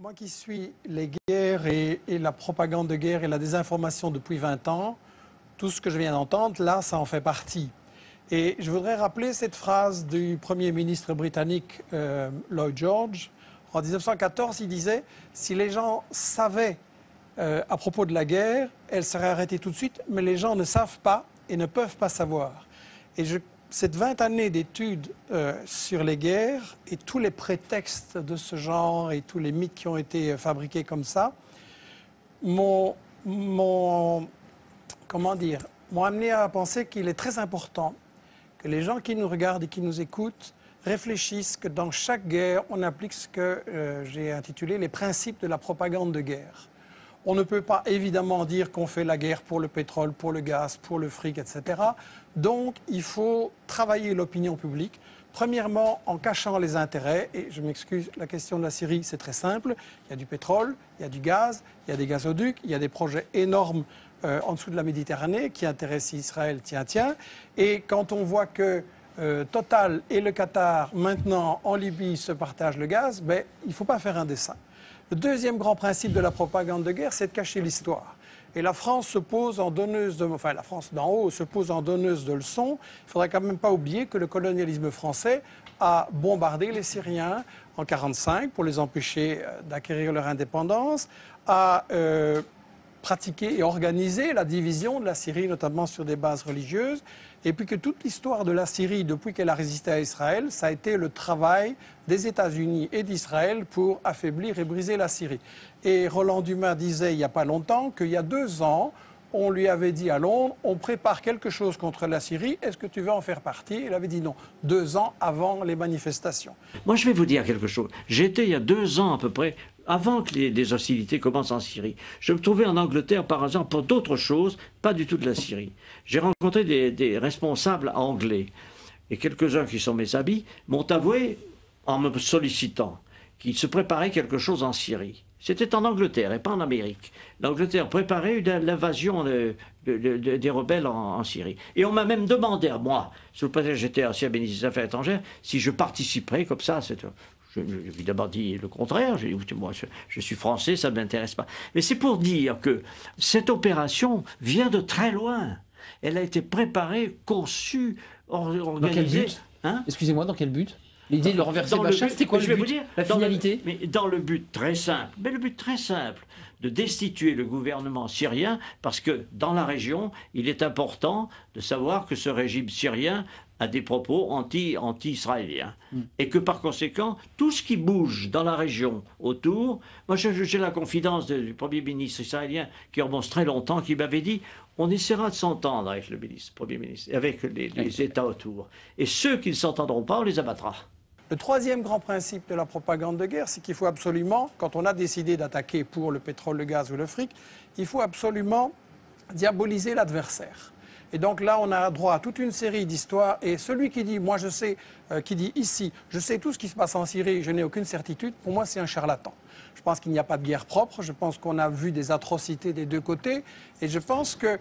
Moi qui suis les guerres et la propagande de guerre et la désinformation depuis 20 ans, tout ce que je viens d'entendre, là, ça en fait partie. Et je voudrais rappeler cette phrase du Premier ministre britannique Lloyd George. En 1914, il disait « Si les gens savaient à propos de la guerre, elle serait arrêtée tout de suite, mais les gens ne savent pas et ne peuvent pas savoir. » Et cette 20 années d'études sur les guerres et tous les prétextes de ce genre et tous les mythes qui ont été fabriqués comme ça m'ont amené à penser qu'il est très important que les gens qui nous regardent et qui nous écoutent réfléchissent que dans chaque guerre, on applique ce que j'ai intitulé les principes de la propagande de guerre. On ne peut pas évidemment dire qu'on fait la guerre pour le pétrole, pour le gaz, pour le fric, etc. Donc, il faut travailler l'opinion publique. Premièrement, en cachant les intérêts. Et je m'excuse, la question de la Syrie, c'est très simple. Il y a du pétrole, il y a du gaz, il y a des gazoducs, il y a des projets énormes en dessous de la Méditerranée qui intéressent Israël, tiens. Et quand on voit que Total et le Qatar, maintenant en Libye, se partagent le gaz, ben, il ne faut pas faire un dessin. Le deuxième grand principe de la propagande de guerre, c'est de cacher l'histoire. Et la France se pose en donneuse de... Enfin, la France d'en haut se pose en donneuse de leçons. Il ne faudrait quand même pas oublier que le colonialisme français a bombardé les Syriens en 1945 pour les empêcher d'acquérir leur indépendance, a pratiqué et organisé la division de la Syrie, notamment sur des bases religieuses, et puis que toute l'histoire de la Syrie, depuis qu'elle a résisté à Israël, ça a été le travail des États-Unis et d'Israël pour affaiblir et briser la Syrie. Et Roland Dumas disait il n'y a pas longtemps qu'il y a 2 ans, on lui avait dit à Londres, on prépare quelque chose contre la Syrie, est-ce que tu veux en faire partie? Il avait dit non, 2 ans avant les manifestations. Moi, je vais vous dire quelque chose. J'étais il y a 2 ans à peu près, avant que les hostilités commencent en Syrie. Je me trouvais en Angleterre par hasard pour d'autres choses, pas du tout de la Syrie. J'ai rencontré des responsables anglais. Et quelques-uns qui sont mes amis m'ont avoué, en me sollicitant, qu'il se préparait quelque chose en Syrie. C'était en Angleterre et pas en Amérique. L'Angleterre préparait l'invasion des rebelles en Syrie. Et on m'a même demandé à moi, sous le prétexte que j'étais ancien ministre des Affaires étrangères, si je participerais comme ça. J'ai évidemment dit le contraire. J'ai dit, écoutez, moi, je suis français, ça ne m'intéresse pas. Mais c'est pour dire que cette opération vient de très loin. Elle a été préparée, conçue, organisée. Dans quel but Excusez-moi, dans quel but? L'idée de le renverser Bachar, c'était quoi le but? La finalité? Mais dans le but très simple, de destituer le gouvernement syrien, parce que dans la région, il est important de savoir que ce régime syrien a des propos anti-israéliens. Et que par conséquent, tout ce qui bouge dans la région autour, moi j'ai la confidence du Premier ministre israélien qui remonte très longtemps, qui m'avait dit on essaiera de s'entendre avec le Premier ministre, avec les États autour. Et ceux qui ne s'entendront pas, on les abattra. Le troisième grand principe de la propagande de guerre, c'est qu'il faut absolument, quand on a décidé d'attaquer pour le pétrole, le gaz ou le fric, il faut absolument diaboliser l'adversaire. Et donc là, on a droit à toute une série d'histoires. Et celui qui dit, moi je sais, qui dit ici, je sais tout ce qui se passe en Syrie, je n'ai aucune certitude, pour moi c'est un charlatan. Je pense qu'il n'y a pas de guerre propre, je pense qu'on a vu des atrocités des deux côtés. Et je pense que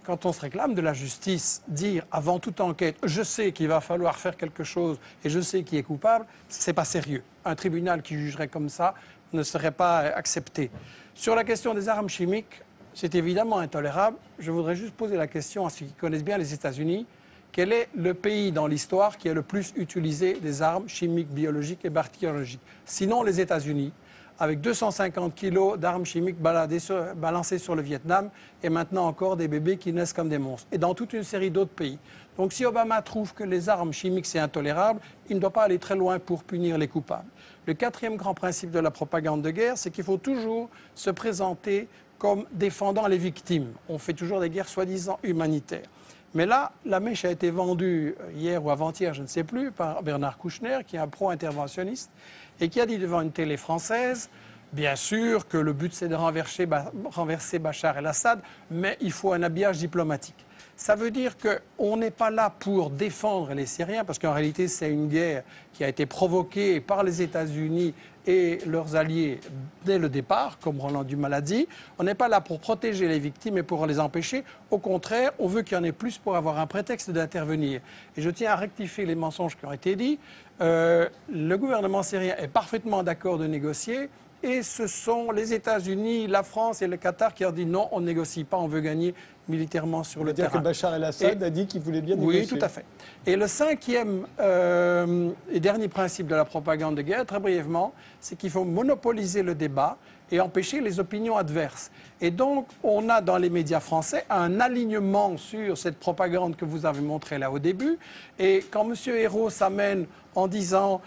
quand on se réclame de la justice, dire avant toute enquête, je sais qu'il va falloir faire quelque chose et je sais qui est coupable, c'est pas sérieux. Un tribunal qui jugerait comme ça ne serait pas accepté. Sur la question des armes chimiques, c'est évidemment intolérable. Je voudrais juste poser la question à ceux qui connaissent bien les États-Unis. Quel est le pays dans l'histoire qui a le plus utilisé des armes chimiques, biologiques et bactériologiques? Sinon les États-Unis, avec 250 kilos d'armes chimiques balancées sur le Vietnam, et maintenant encore des bébés qui naissent comme des monstres, et dans toute une série d'autres pays. Donc si Obama trouve que les armes chimiques c'est intolérable, il ne doit pas aller très loin pour punir les coupables. Le quatrième grand principe de la propagande de guerre, c'est qu'il faut toujours se présenter comme défendant les victimes. On fait toujours des guerres soi-disant humanitaires. Mais là, la mèche a été vendue hier ou avant-hier, je ne sais plus, par Bernard Kouchner, qui est un pro-interventionniste, et qui a dit devant une télé française, bien sûr que le but c'est de renverser Bachar el-Assad, mais il faut un habillage diplomatique. Ça veut dire qu'on n'est pas là pour défendre les Syriens, parce qu'en réalité c'est une guerre qui a été provoquée par les États-Unis et leurs alliés dès le départ, comme Roland Dumas l'a dit. On n'est pas là pour protéger les victimes et pour les empêcher. Au contraire, on veut qu'il y en ait plus pour avoir un prétexte d'intervenir. Et je tiens à rectifier les mensonges qui ont été dits. Le gouvernement syrien est parfaitement d'accord de négocier et ce sont les États-Unis, la France et le Qatar qui ont dit non, on ne négocie pas, on veut gagner militairement sur le terrain. C'est-à-dire que Bachar el-Assad a dit qu'il voulait bien négocier. Oui, tout à fait. Et le cinquième et dernier principe de la propagande de guerre, très brièvement, c'est qu'il faut monopoliser le débat et empêcher les opinions adverses. Et donc, on a dans les médias français un alignement sur cette propagande que vous avez montrée là au début. Et quand M. Hérault s'amène en disant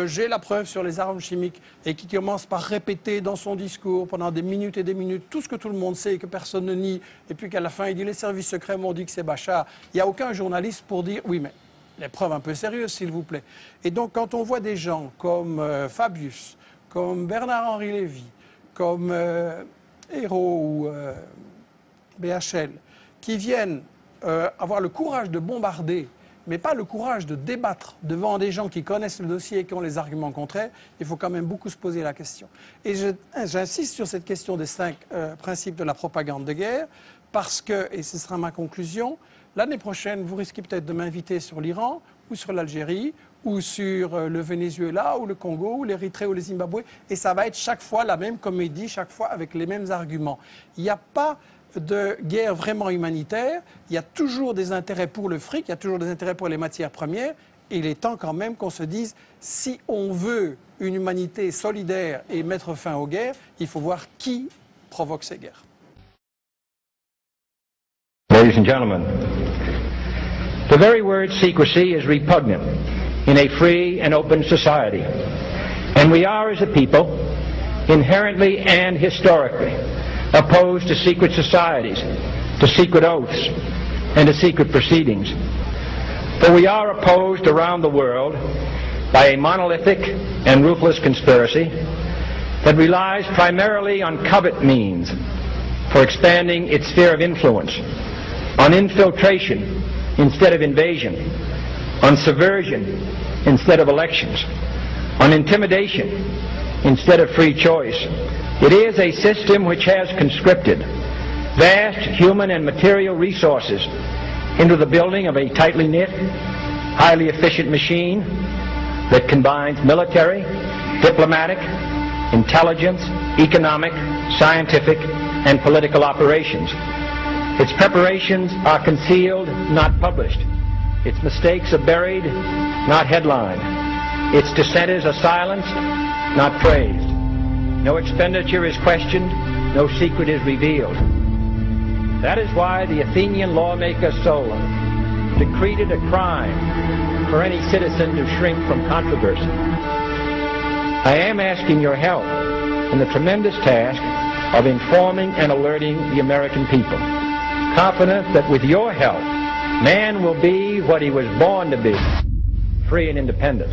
j'ai la preuve sur les armes chimiques et qui commence par répéter dans son discours pendant des minutes et des minutes tout ce que tout le monde sait et que personne ne nie, et puis qu'à la fin il dit les services secrets m'ont dit que c'est Bachar, il n'y a aucun journaliste pour dire oui mais les preuves un peu sérieuses s'il vous plaît. Et donc quand on voit des gens comme Fabius, comme Bernard-Henri Lévy, comme Hérault ou BHL, qui viennent avoir le courage de bombarder, mais pas le courage de débattre devant des gens qui connaissent le dossier et qui ont les arguments contraires, il faut quand même beaucoup se poser la question. Et j'insiste sur cette question des 5 principes de la propagande de guerre, parce que, et ce sera ma conclusion, l'année prochaine, vous risquez peut-être de m'inviter sur l'Iran, ou sur l'Algérie, ou sur le Venezuela, ou le Congo, ou l'Érythrée, ou le Zimbabwe, et ça va être chaque fois la même comédie, chaque fois avec les mêmes arguments. Il n'y a pas de guerre vraiment humanitaire, il y a toujours des intérêts pour le fric, il y a toujours des intérêts pour les matières premières, et il est temps quand même qu'on se dise, si on veut une humanité solidaire et mettre fin aux guerres, il faut voir qui provoque ces guerres. Ladies and gentlemen, the very word secrecy is repugnant in a free and open society, and we are as a people, inherently and historically, opposed to secret societies, to secret oaths, and to secret proceedings. For we are opposed around the world by a monolithic and ruthless conspiracy that relies primarily on covert means for expanding its sphere of influence, on infiltration instead of invasion, on subversion instead of elections, on intimidation instead of free choice. It is a system which has conscripted vast human and material resources into the building of a tightly knit, highly efficient machine that combines military, diplomatic, intelligence, economic, scientific, and political operations. Its preparations are concealed, not published. Its mistakes are buried, not headlined. Its dissenters are silenced, not praised. No expenditure is questioned, no secret is revealed. That is why the Athenian lawmaker Solon decreed a crime for any citizen to shrink from controversy. I am asking your help in the tremendous task of informing and alerting the American people, confident that with your help, man will be what he was born to be, free and independent.